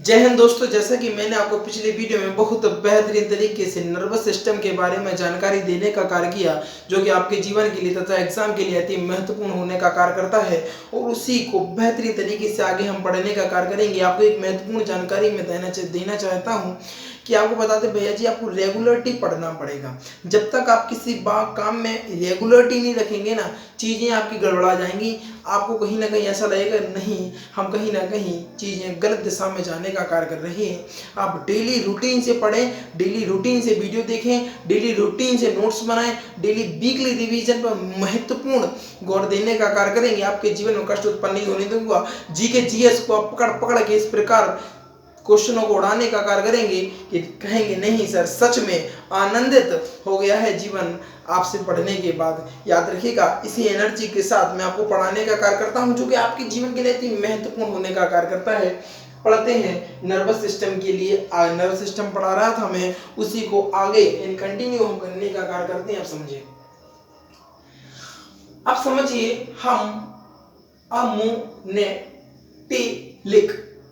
जय हिंद दोस्तों, जैसा कि मैंने आपको पिछले वीडियो में बहुत बेहतरीन तरीके से नर्वस सिस्टम के बारे में जानकारी देने का कार्य किया, जो कि आपके जीवन के लिए तथा एग्जाम के लिए अति महत्वपूर्ण होने का कार्य करता है, और उसी को बेहतरीन तरीके से आगे हम पढ़ने का कार्य करेंगे। आपको एक महत्वपूर्ण जानकारी मैं देना चाहता हूँ कि आपको बताते भैया जी, आपको रेगुलरिटी पढ़ना पड़ेगा। जब तक आप किसी काम में रेगुलरिटी नहीं रखेंगे ना, चीज़ें आपकी गड़बड़ा जाएंगी। आपको कहीं ना कहीं ऐसा लगेगा नहीं, हम कहीं ना कहीं चीज़ें गलत दिशा में जाने का कार्य कर रहे हैं। आप डेली रूटीन से पढ़ें, डेली रूटीन से वीडियो देखें, डेली रूटीन से नोट्स बनाएं, डेली वीकली रिवीजन पर महत्वपूर्ण गौर देने का कार्य करेंगे। आपके जीवन में कष्ट उत्पन्न नहीं होने दूंगा। जीके जीएस को आप पकड़ पकड़ के इस प्रकार क्वेश्चनों को उड़ाने का कार्य करेंगे कि कहेंगे नहीं सर, सच में आनंदित हो गया है जीवन आपसे पढ़ने के बाद। याद रखिएगा, इसी एनर्जी के साथ मैं आपको पढ़ाने का कार्य करता हूं, जो कि आपके जीवन के लिए इतनी महत्वपूर्ण होने का कार्य करता है। पढ़ते हैं नर्वस सिस्टम के लिए। नर्वस सिस्टम पढ़ा रहा था मैं, उसी को आगे कंटिन्यू हम करने का कार्य करते हैं। आप समझिए, अब समझिए, हम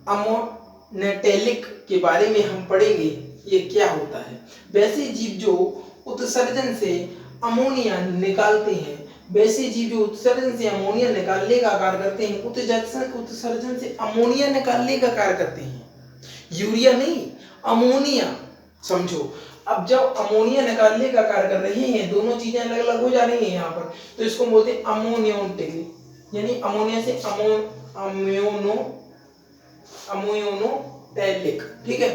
अमोनेटेलिक के बारे में हम पढ़ेंगे। ये क्या होता है? वैसे जीव जो उत्सर्जन से अमोनिया निकालते हैं, वैसे जीव जो उत्सर्जन से अमोनिया निकालने का कार्य करते हैं, उत्सर्जन से अमोनिया निकालने का कार्य करते हैं। यूरिया नहीं, अमोनिया। समझो, अब जब अमोनिया निकालने का कार्य कर रहे हैं, दोनों चीजें अलग अलग हो जा रही हैं यहाँ पर, तो इसको बोलते हैं अमोनियोटेलिक, यानी अमोनिया से अमोनियोटेलिक। ठीक है।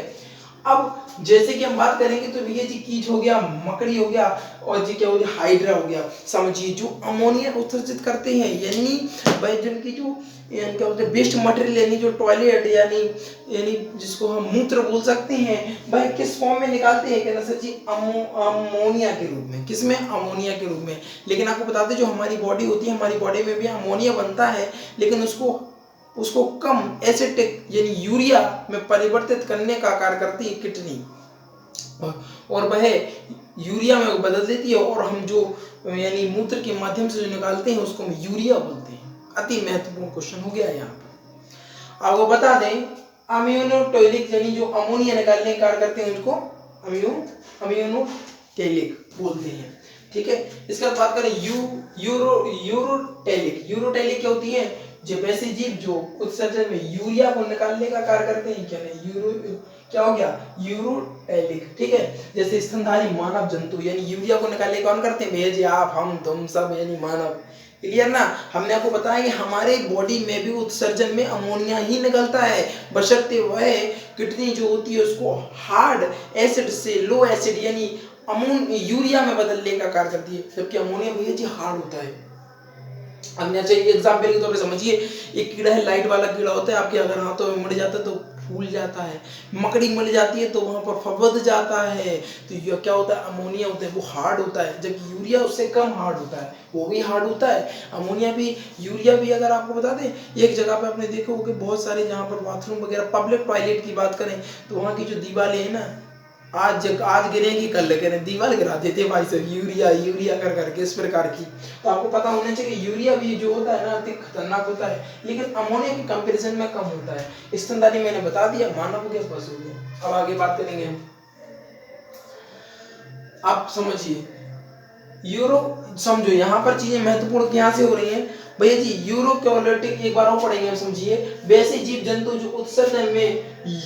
अब जैसे कि हम बात करेंगे तो भैया जी, कीट हो गया, मकड़ी हो गया, और जी क्या हो गया, हाइड्रा हो गया। समझिए, जो अमोनिया उत्सर्जित करते हैं, यानी भाई जिनकी जो क्या बोलते हैं, वेस्ट मटेरियल, यानी जो टॉयलेट यानी जिसको हम मूत्र बोल सकते हैं, भाई किस फॉर्म में निकालते हैं? कहना सर जी, अमोनिया के रूप में। किसमें? अमोनिया के रूप में। लेकिन आपको बताते, जो हमारी बॉडी होती है, हमारी बॉडी में भी अमोनिया बनता है, लेकिन उसको कम एसिटिक यानी यूरिया में परिवर्तित करने का कार्य करती है किडनी, और वह यूरिया में बदल देती है, और हम जो यानी मूत्र के माध्यम से जो निकालते हैं उसको हम यूरिया बोलते हैं। अति महत्वपूर्ण क्वेश्चन हो गया यहाँ पर। आपको बता दें, अम्योनोटेलिक यानी जो अमोनिया निकालने का कार्य करते हैं उसको अम्योनोटेलिक बोलते हैं। ठीक है। इसके बाद बात करें यूरोटेलिक क्या होती है? जो वैसे जीव जो उत्सर्जन में यूरिया को निकालने का कार्य करते हैं, क्या नहीं, क्या हो गया, यूरोटेलिक। ठीक है। जैसे स्तनधारी मानव जंतु, यानी यूरिया को निकालने कौन करते हैं? भैया जी आप, हम, तुम सब, यानी मानव। क्लियर ना? हमने आपको बताया कि हमारे बॉडी में भी उत्सर्जन में अमोनिया ही निकलता है, बशर्ते वह किडनी जो होती है उसको हार्ड एसिड से लो एसिड यानी यूरिया में बदलने का कार्य करती है, जबकि अमोनिया भैया जी हार्ड होता है। हमने चाहिए एग्जाम्पल के तौर पे समझिए, एक कीड़ा है, लाइट वाला कीड़ा होता है, आपके अगर हाथों में मर जाता है तो फूल जाता है, मकड़ी मर जाती है तो वहां पर फबद जाता है, तो ये क्या होता है? अमोनिया होता है, वो हार्ड होता है, जबकि यूरिया उससे कम हार्ड होता है, वो भी हार्ड होता है। अमोनिया भी, यूरिया भी। अगर आपको बता दें, एक जगह पे आपने देखा होगा बहुत सारे जहाँ पर बाथरूम वगैरह, पब्लिक टॉयलेट की बात करें तो वहाँ की जो दीवारें हैं ना, आज गिरेगी कल करें, दीवार गिरा देते हैं भाई साहब, यूरिया कर करके, इस प्रकार की। तो आपको पता होना चाहिए कि यूरिया भी जो होता है ना, अति खतरनाक होता है, लेकिन अमोनिया के कंपैरिजन में कम होता है। स्तनधारी मैंने बता दिया, मानव के पशु हो गया। अब आगे बात करेंगे हम। आप समझिए, समझो यहाँ पर चीजें महत्वपूर्ण यहाँ से हो रही हैं भैया जी। यूरोकेलिक एक बार और पढ़ेंगे। समझिए, वैसे जीव जंतु जो उत्सर्जन में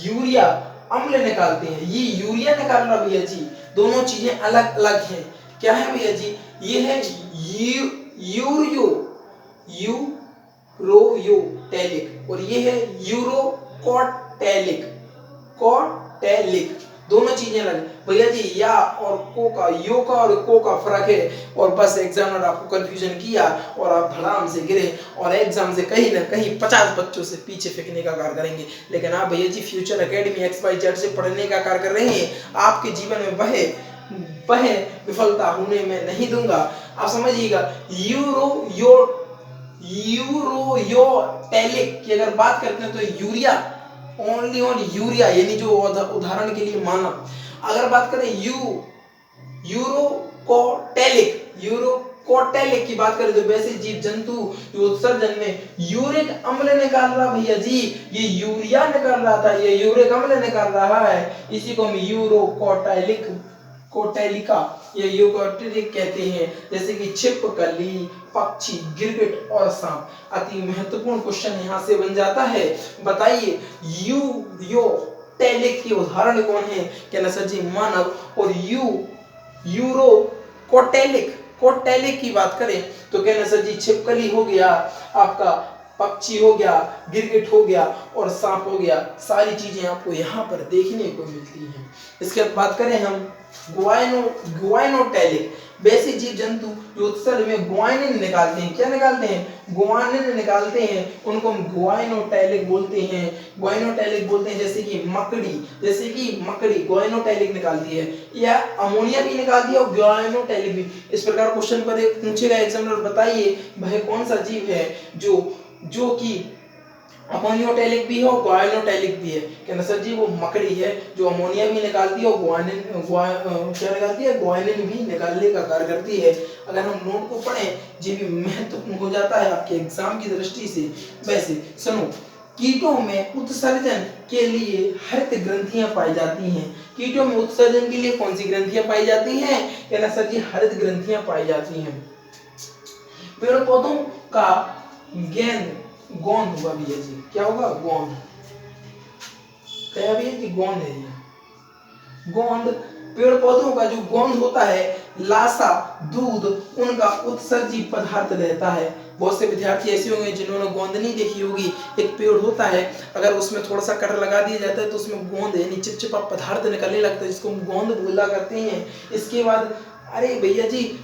यूरिया अम्ल निकालते हैं, ये यूरिया निकाल रहा भैया जी, दोनों चीजें अलग अलग हैं। क्या है भैया जी? ये है यूरोटेलिक, और ये है यूरोकोटेलिक। दोनों चीजें अलग भैया जी। या और को का, यो का और को का फर्क है, और बस एग्जामिनर आपको कंफ्यूजन किया और आप धड़ाम से गिरे, और एग्जाम से कहीं ना कहीं 50 बच्चों से पीछे फेंकने का कार्य करेंगे। लेकिन आप भैया जी फ्यूचर एकेडमी XYZ से पढ़ने का कार्य कर रहे हैं, आपके जीवन में वह विफलता होने में नहीं दूंगा। आप समझिएगा, यूरोटेलिक की अगर बात करते हैं तो यूरिया, ओनली ऑन यूरिया, यानी जो उदाहरण के लिए मानव। अगर बात करें यूरोकोटेलिक कोटेलिक की बात करें तो वैसे जीव जंतु जो उत्सर्जन में यूरिक अम्ल निकाल रहा भैया जी, ये यूरिया निकाल रहा था, ये यूरिक अम्ल निकाल रहा है, इसी को हम यूरोकोटेलिक कोटेलिका या यूकोटेलिक कहते हैं। जैसे कि छिपकली, पक्षी, गिरगिट और सांप। अति महत्वपूर्ण क्वेश्चन यहाँ से बन जाता है, बताइए यूरोटेलिक के उदाहरण कौन है? कहना सर जी मानव। और यूरोकोटेलिक कोटेलिक की बात करें तो कहना सर जी छिपकली हो गया, आपका पक्षी हो गया, गिरगिट हो गया और सांप हो गया। सारी चीजें आपको यहाँ पर देखने को मिलती हैं। इसके बाद बात करें हम गुआइनोटेलिक, वैसे जीव जंतु जो उत्सर्ग में गुआनिन निकालते हैं। क्या निकालते हैं? गुआनिन निकालते हैं, उनको हम गुआइनोटेलिक बोलते हैं। गुआइनोटेलिक बोलते हैं। जैसे कि मकड़ी गुआइनोटेलिक निकालती है, या अमोनिया भी निकालती है और गुआइनोटेलिक भी। इस प्रकार क्वेश्चन पर एक पूछेगा एग्जामिनर, बताइए भाई कौन सा जीव है जो कि अमोनियोटेलिक भी है और गुआइनोटेलिक भी है? कहना सर जी वो मकड़ी है, जो अमोनिया भी निकालती है और क्या निकालती है? गुआनिन भी निकालने का कार्य करती है। अगर हम नोट को पढ़ें, ये भी महत्वपूर्ण हो जाता है आपके एग्जाम की दृष्टि से। वैसे सुनो, कीटों में उत्सर्जन के लिए हरित ग्रंथियां पाई जाती हैं। कीटों में उत्सर्जन के लिए कौन सी ग्रंथियां पाई जाती हैं? कहना सर जी हरित ग्रंथियां पाई जाती हैं। पेड़ पौधों का गोंद होगा भैया जी, क्या होगा? गोंद। क्या भैया जी? गोंद है ये। गोंद, पेड़ पौधों का जो गोंद होता है, लासा, दूध, उनका उत्सर्जी पदार्थ रहता है। बहुत से विद्यार्थी ऐसे होंगे जिन्होंने गोंद नहीं देखी होगी। एक पेड़ होता है, अगर उसमें थोड़ा सा कटर लगा दिया जाता है तो उसमें गोंद यानी चिपचिपा पदार्थ निकलने लगता है, जिसको हम गोंद बोला करते हैं। इसके बाद अरे भैया जी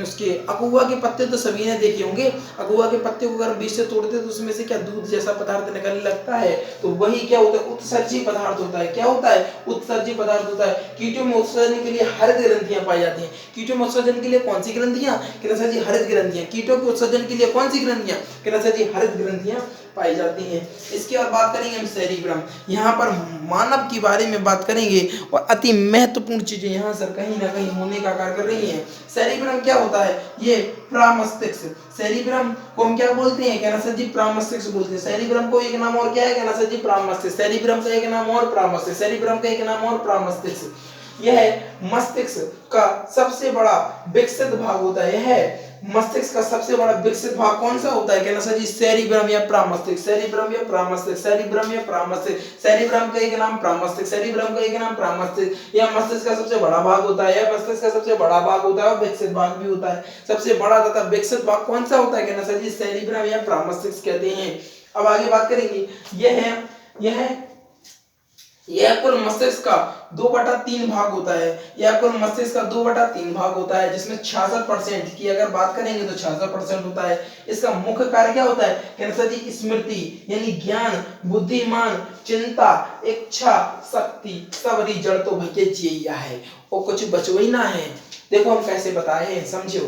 उसके अगुआ के पत्ते तो सभी ने देखे होंगे। अगुआ के पत्ते को अगर बीच से तोड़ते तो उसमें से क्या दूध जैसा पदार्थ निकलने लगता है, तो वही क्या होता है? उत्सर्जी पदार्थ होता है। क्या होता है? उत्सर्जी पदार्थ होता है। कीटों में उत्सर्जन के लिए हरित ग्रंथियां पाई जाती हैं। कीटों में उत्सर्जन के लिए कौन सी ग्रंथियां? कहना सर जी हरित ग्रंथियां। कीटों के उत्सर्जन के लिए कौन सी ग्रंथियां? कहना सर जी हरित ग्रंथियां पाई जाती हैं। इसके बाद बात करेंगे हम सेरिब्रम। यहाँ पर मानव के बारे में बात करेंगे और अति महत्वपूर्ण चीजें यहाँ सर कहीं ना कहीं होने का कार्य कर रही हैं। सेरिब्रम क्या होता है? ये प्रामस्तिष्क। सेरिब्रम को हम क्या बोलते हैं? कहना सर जी प्रामस्तिष्क बोलते हैं। सेरिब्रम को एक नाम और क्या है? कहना सर जी प्रामस्तिष्क। सेरिब्रम का एक नाम और प्रामस्तिष्क। सेरिब्रम का एक नाम और प्रामस्तिष्क। यह मस्तिष्क का सबसे बड़ा विकसित भाग होता है। यह मस्तिष्क का सबसे बड़ा विकसित भाग कौन सा होता है? कहना सर जी सेरिब्रम या प्रामस्तिष्क। सेरिब्रम या प्रामस्तिष्क। सेरिब्रम या प्रामस्तिष्क। सेरिब्रम का एक नाम प्रामस्तिष्क। सेरिब्रम का एक नाम प्रामस्तिष्क। यह मस्तिष्क का सबसे बड़ा भाग होता है। यह मस्तिष्क का सबसे बड़ा भाग होता है और विकसित भाग भी होता है। सबसे बड़ा तथा विकसित भाग कौन सा होता है? कहना सर जी सेरिब्रम या प्रामस्तिष्क कहते हैं। अब आगे बात करेंगे। यह कुल मस्तिष्क का 2/3 भाग होता है। यह कुल मस्तिष्क का 2/3 भाग होता है, जिसमें 66% की अगर बात करेंगे तो 66% होता है। इसका मुख्य कार्य क्या होता है? कहना सर जी स्मृति यानी ज्ञान, बुद्धिमान, चिंता, इच्छा शक्ति, सबरी जड़ तो भैया जिया है और कुछ बचो ही ना है। देखो हम कैसे बताए हैं, समझो।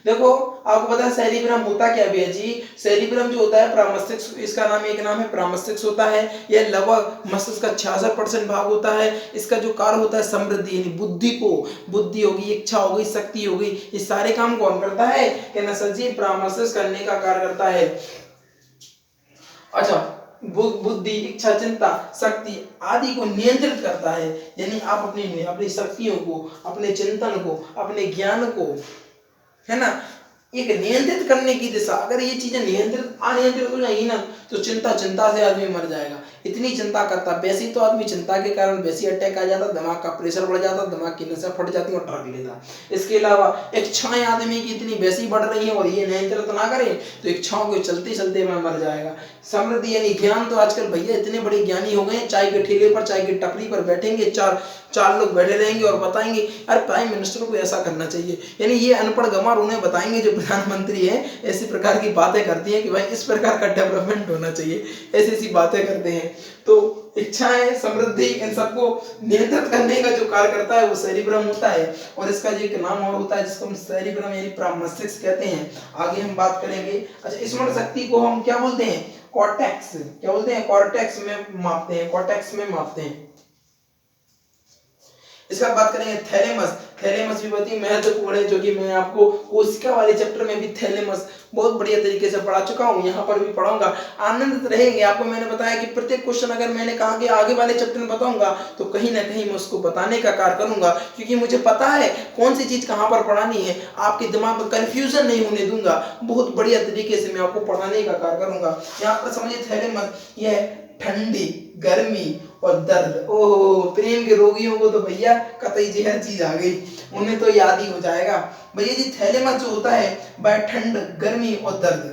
देखो आपको पता है सेरिब्रम होता क्या भैया जी? सेरिब्रम जो होता है प्रामस्तिष्क, इसका नाम एक नाम है प्रामस्तिष्क होता है। यह लगभग मस्तिष्क का 66% भाग होता है। इसका जो कार्य होता है समृद्धि यानी बुद्धि होगी, इच्छा होगी, शक्ति होगी, ये सारे काम कौन करता है? कहना सर जी प्रामस्तिष्क करने का कार्य करता है। अच्छा, बुद्धि, इच्छा, चिंता, शक्ति आदि को नियंत्रित करता है। यानी आप अपनी शक्तियों को, अपने चिंतन को, अपने ज्ञान को, है ना, एक नियंत्रित करने की दिशा। अगर ये चीजें अनियंत्रित हो जाएगी ना तो चिंता से आदमी मर जाएगा। इतनी चिंता करता, वैसे ही तो आदमी चिंता के कारण वैसे अटैक आ जाता, दिमाग का प्रेशर बढ़ जाता, दिमाग की नसें फट जाती और ट्रक लेता। इसके अलावा इच्छाएं आदमी की इतनी वैसी बढ़ रही है और ये नियंत्रित ना करे तो इच्छाओं को चलते चलते में मर जाएगा। समृद्धि यानी ज्ञान, तो आजकल भैया इतने बड़े ज्ञानी हो गए, चाय के ठेले पर, चाय की टपरी पर बैठेंगे, चार लोग बैठे रहेंगे और बताएंगे अरे प्राइम मिनिस्टर को ऐसा करना चाहिए। यानी ये अनपढ़ गंवार उन्हें बताएंगे जो प्रधानमंत्री है, ऐसी प्रकार की बातें करती हैं कि भाई इस प्रकार का डेवलपमेंट होना चाहिए, ऐसी बातें करते हैं। तो इच्छाएं, समृद्धि, इन सबको नियंत्रित करने का जो कार्य करता है वो सेरिब्रम होता है। और इसका जो एक नाम और होता है जिसको हम सेरिब्रम यानी प्रामस्तिष्क कहते हैं। आगे हम बात करेंगे। अच्छा, स्मरण शक्ति को हम क्या बोलते हैं? कॉर्टेक्स। क्या बोलते हैं? कॉर्टेक्स में मापते हैं। कॉर्टेक्स में मापते हैं। इसका बात करेंगे थैलेमस। थैलेमस भी बहुत ही महत्वपूर्ण है, जो कि मैं आपको कोशिका वाले चैप्टर में भी थैलेमस बहुत बढ़िया तरीके से पढ़ा चुका हूँ, यहाँ पर भी पढ़ाऊंगा, आनंदित रहेंगे। आपको मैंने बताया कि प्रत्येक क्वेश्चन अगर मैंने कहा कि आगे वाले चैप्टर में बताऊंगा तो कहीं ना कहीं मैं उसको बताने का कार्य करूंगा, क्योंकि मुझे पता है कौन सी चीज कहाँ पर पढ़ानी है, आपके दिमाग में कंफ्यूजन नहीं होने दूंगा, बहुत बढ़िया तरीके से मैं आपको पढ़ाने का कार्य करूंगा। यहाँ पर समझिए थैलेमस यह ठंडी, गर्मी और दर्द। ओहो, प्रेम के रोगियों को तो भैया कतई जहर चीज आ गई, उन्हें तो याद ही हो जाएगा भैया जी। थैलेमस जो होता है वह ठंड, गर्मी और दर्द,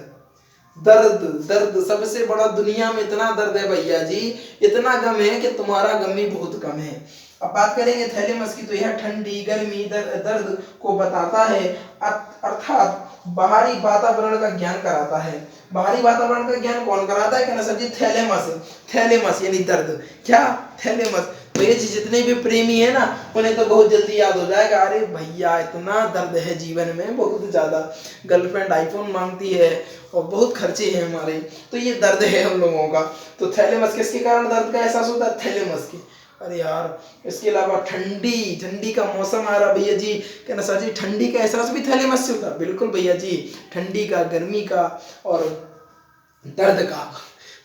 दर्द दर्द सबसे बड़ा दुनिया में इतना दर्द है भैया जी, इतना गम है कि तुम्हारा गम ही बहुत कम है। अब बात करेंगे थैलेमस की, तो यह ठंडी, गर्मी, दर्द को बताता है, अर्थात बाहरी वातावरण का ज्ञान कराता है। बाहरी वातावरण का ज्ञान कौन कराता है, कहना सर जी थैलेमस, थैलेमस यानी दर्द। क्या थैलेमस? भैया जी जितने भी प्रेमी है ना उन्हें तो बहुत जल्दी याद हो जाएगा, अरे भैया इतना दर्द है जीवन में, बहुत ज्यादा, गर्लफ्रेंड आईफोन मांगती है और बहुत खर्चे हैं हमारे, तो ये दर्द है हम लोगों का। तो थैलेमस किसके कारण दर्द का एहसास होता है, थैलेमस की। अरे यार, इसके अलावा ठंडी, ठंडी का मौसम आ रहा भैया जी, कहना सर जी ठंडी का एहसास भी थैलेमस से होता है। बिल्कुल भैया जी, ठंडी का, गर्मी का और दर्द का,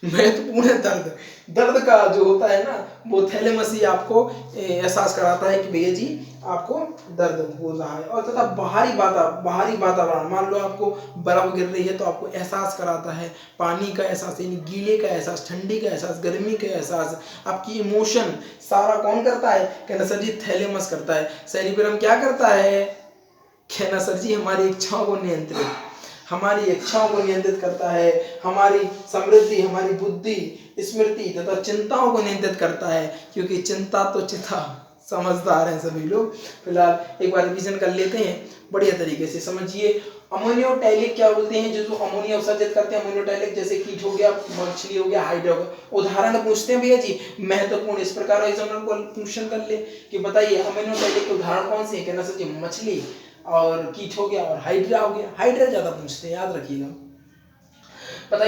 महत्वपूर्ण है दर्द, दर्द का जो होता है ना वो थैलेमस ही आपको एहसास कराता है कि भैया जी आपको दर्द हो रहा है। और तथा बाहरी वातावरण, मान लो आपको बर्फ गिर रही है तो आपको एहसास कराता है, पानी का एहसास यानी गीले का एहसास, ठंडी का एहसास, गर्मी का एहसास, आपकी इमोशन सारा कौन करता है, कहना सर जी थैलेमस करता है। सेरिब्रम क्या करता है, कहना सर जी हमारी इच्छाओं को नियंत्रित, हमारी इच्छाओं को नियंत्रित करता है, हमारी समृद्धि, हमारी बुद्धि, स्मृति तथा चिंताओं को नियंत्रित करता है, क्योंकि चिंता तो चिता, समझदार हैं सभी लोग। फिलहाल एक बार रिवीजन कर लेते हैं बढ़िया तरीके से, समझिए। अमोनियोटैलिक क्या बोलते हैं, जो अमोनिया उत्सर्जित करते हैं, अमोनियोटैलिक जैसे कीट हो गया, मछली हो गया, हाइड्रा हो गया। उदाहरण पूछते हैं भैया जी, महत्वपूर्ण, इस प्रकार एग्जामिनर को क्वेश्चन कर ले कि बताइए अमोनियोटैलिक के उदाहरण कौन से हैं, कहना सर जी मछली और कीट हो गया और हाइड्रा हो गया। हाइड्रा ज्यादा पूछते हैं, याद रखिएगा। पता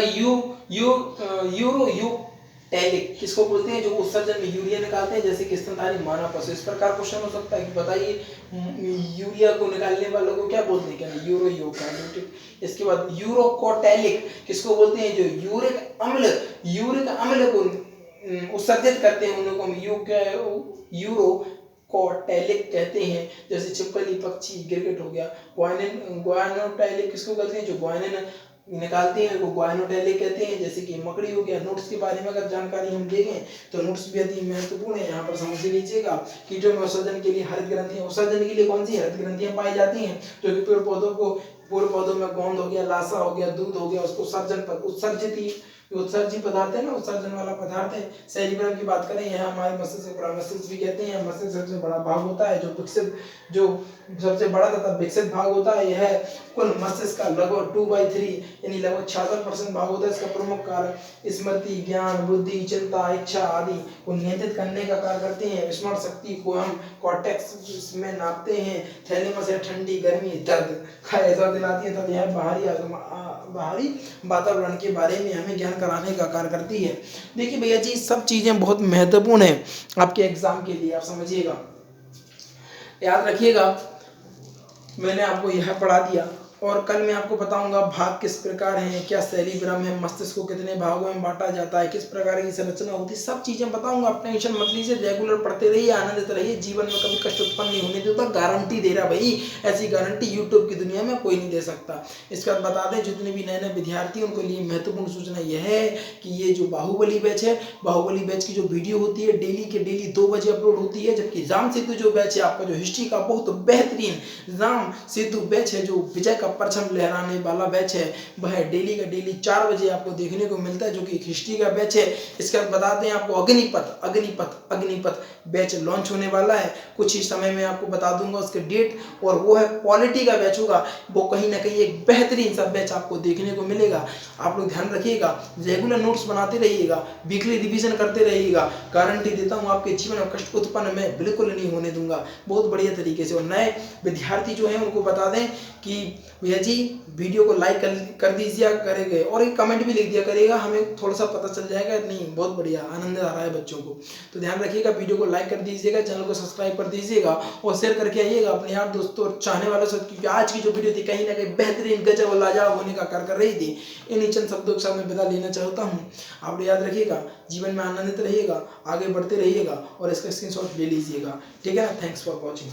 यूरोटैलिक किसको बोलते हैं, जो उत्सर्जन में यूरिया निकालते हैं, जैसे कि स्तनधारी मानव पशु। इस प्रकार क्वेश्चन हो सकता है कि बताइए यूरिया को निकालने वालों को क्या बोलते हैं, क्या यूरोटैलिक। इसके बाद यूरोकोटैलिक किसको बोलते हैं, जो यूरिक अम्ल को उत्सर्जित करते हैं, उनको हम यूरोकोटैलिक कहते हैं, जैसे छिपकली, पक्षी, गिरगिट हो गया। ग्वाइनोटैलिक किसको कहते हैं, जो ग्वाइनिन निकालते हैं वो ग्वाइनोटैलिक कहते हैं, जैसे कि मकड़ी हो गया। नोट्स के बारे में अगर जानकारी हम देखें तो नोट्स भी अति महत्वपूर्ण है, यहाँ पर समझ लीजिएगा। कीटों में उत्सर्जन के लिए हरित ग्रंथियां, उत्सर्जन के लिए कौन सी हरित ग्रंथियां पाई जाती हैं, जो कि पेड़ पौधों में गोंद हो गया, लासा हो गया, दूध हो गया, उसको उत्सर्जित पदार्थ है ना, उत्सर्जन वाला पदार्थ है। सेरिब्रम की बात करें, यहाँ हमारे मस्तिष्क से बड़ा, मस्तिष्क भी कहते हैं, मस्तिष्क सबसे बड़ा भाग होता है, जो सबसे बड़ा तथा विकसित भाग होता है। यह कुल मस्तिष्क का लगभग 2/3 यानी लगभग 66% भाग होता है। इसका प्रमुख कार्य स्मृति, ज्ञान, बुद्धि, चिंता, इच्छा आदि को नियंत्रित करने का कार्य करते हैं। स्मरण शक्ति को हम कॉर्टेक्स में नापते हैं। थैलेमस है ठंडी, गर्मी, दर्द का एहसास दिलाती है, तथा यह बाहरी वातावरण के बारे में हमें ज्ञान कराने का कार्य करती है। देखिए भैया जी, सब चीजें बहुत महत्वपूर्ण है आपके एग्जाम के लिए, आप समझिएगा, याद रखिएगा। मैंने आपको यह पढ़ा दिया और कल मैं आपको बताऊंगा भाग किस प्रकार हैं, क्या सेरिब्रम है, मस्तिष्क को कितने भागों में बांटा जाता है, किस प्रकार की संरचना होती है, सब चीजें बताऊंगा। आप टेंशन मत लीजिए, रेगुलर पढ़ते रहिए, आनंदित रहिए, जीवन में कभी कष्ट उत्पन्न नहीं होने देता, गारंटी दे रहा भाई। ऐसी गारंटी यूट्यूब की दुनिया में कोई नहीं दे सकता। इसके बाद बता दें, जितने भी नए नए विद्यार्थी उनको लिए महत्वपूर्ण सूचना यह है कि ये जो बाहुबली बैच है, बाहुबली बैच की जो वीडियो होती है डेली के डेली 2 बजे अपलोड होती है। जबकि राम सेतु जो बैच है आपका, जो हिस्ट्री का बहुत बेहतरीन राम सेतु बैच है, जो विजय का परचम लहराने वाला बैच है, वह डेली का डेली 4 बजे आपको देखने को मिलता है, जो कि हिस्ट्री का बैच है। इसके बाद बताते हैं आपको अग्निपथ बैच लॉन्च होने वाला है, कुछ ही समय में आपको बता दूंगा उसके डेट, और वो है पॉलिटी का बैच होगा। वो कहीं ना कहीं एक बेहतरीन सा बैच आपको देखने को मिलेगा। आप लोग ध्यान रखिएगा, रेगुलर नोट्स बनाते रहिएगा, वीकली रिवीजन करते रहिएगा, गारंटी देता हूँ आपके जीवन में कष्ट उत्पन्न मैं बिल्कुल नहीं होने दूंगा, बहुत बढ़िया तरीके से। और नए विद्यार्थी जो हैं उनको बता दें कि भैया जी वीडियो को लाइक कर दीजिए करेंगे और एक कमेंट भी लिख दिया करेगा, हमें थोड़ा सा पता चल जाएगा। नहीं बहुत बढ़िया, आनंद आ रहा है बच्चों को। तो ध्यान रखिएगा, वीडियो को लाइक कर दीजिएगा, चैनल को सब्सक्राइब कर दीजिएगा और शेयर करके आइएगा अपने यार दोस्तों और चाहने वालों से, क्योंकि आज की जो वीडियो थी कहीं ना कहीं बेहतरीन गजब और लाजवाब होने का कार्य कर रही थी। इन्हीं चंद शब्दों के साथ मैं विदा लेना चाहता हूँ। आप लोग याद रखिएगा, जीवन में आनंदित रहिएगा, आगे बढ़ते रहिएगा और इसका स्क्रीनशॉट ले लीजिएगा। ठीक है ना, थैंक्स फॉर वॉचिंग।